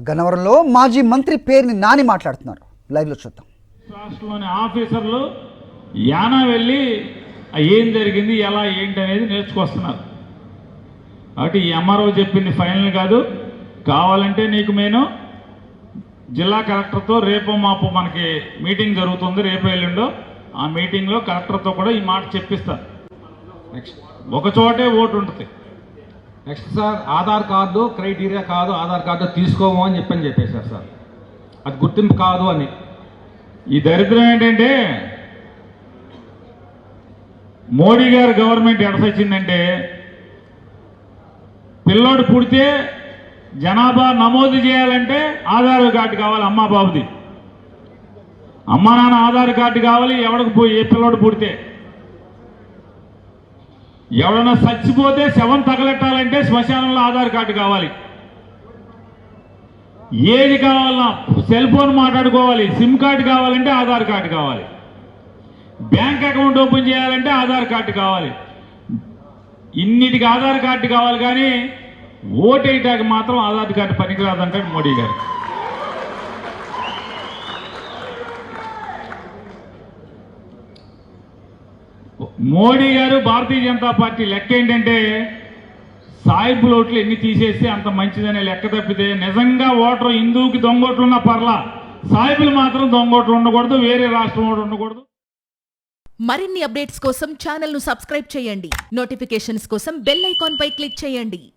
గన్నవరంలో మాజీ మంత్రి పేరుని నాని మాట్లాడుతున్నారు. లైవ్లో చూద్దాం. రాష్ట్రంలోని ఆఫీసర్లు యానా వెళ్ళి ఏం జరిగింది ఎలా ఏంటి అనేది నేర్చుకొస్తున్నారు. కాబట్టి ఈ ఎంఆర్ఓ చెప్పింది ఫైనల్ కాదు. కావాలంటే నీకు నేను జిల్లా కలెక్టర్తో రేపు మాపు మనకి మీటింగ్ జరుగుతుంది, రేపు ఎల్లుండో ఆ మీటింగ్లో కలెక్టర్తో కూడా ఈ మాట చెప్పిస్తాను. నెక్స్ట్ ఒక చోటే ఓటు ఉంటుంది. Next sir, Aadhaar card criteria కాదు, ఆధార్ కార్డు తీసుకోము అని చెప్పేశారు సార్. అది గుర్తింపు కాదు అని. ఈ దరిద్రం ఏంటంటే మోడీ గారు గవర్నమెంట్ ఎడసొచ్చిందంటే పిల్లోడు పుడితే జనాభా నమోదు చేయాలంటే ఆధార్ కార్డు కావాలి. అమ్మా బాబుది అమ్మా నాన్న ఆధార్ కార్డు కావాలి. ఎవడికి పోయి ఏ పిల్లోడు పుడితే ఎవడన్నా చచ్చిపోతే శవం తగలెట్టాలంటే శ్మశానంలో ఆధార్ కార్డు కావాలి. ఏది కావాలన్నా సెల్ ఫోన్ మాట్లాడుకోవాలి, సిమ్ కార్డు కావాలంటే ఆధార్ కార్డు కావాలి, బ్యాంక్ అకౌంట్ ఓపెన్ చేయాలంటే ఆధార్ కార్డు కావాలి. ఇన్నిటికి ఆధార్ కార్డు కావాలి, కానీ ఓటేయటానికి మాత్రం ఆధార్ కార్డు పనికిరాదంటాడు మోడీ గారు. మోడీ గారు భారతీయ జనతా పార్టీ లెక్క ఏంటంటే సాయిబు ఓట్లు ఎన్ని తీసేస్తే అంత మంచిదనే లెక్క తప్పితే నిజంగా ఓటరు హిందువుకి దొంగోట్లు ఉన్న పర్లా, సాయిబులు మాత్రం దొంగోట్లు ఉండకూడదు, వేరే రాష్ట్రం వాడు ఉండకూడదు. మరిన్ని అప్డేట్స్ కోసం ఛానల్ ను సబ్స్క్రైబ్ చేయండి. నోటిఫికేషన్స్ కోసం బెల్ ఐకాన్ పై క్లిక్ చేయండి.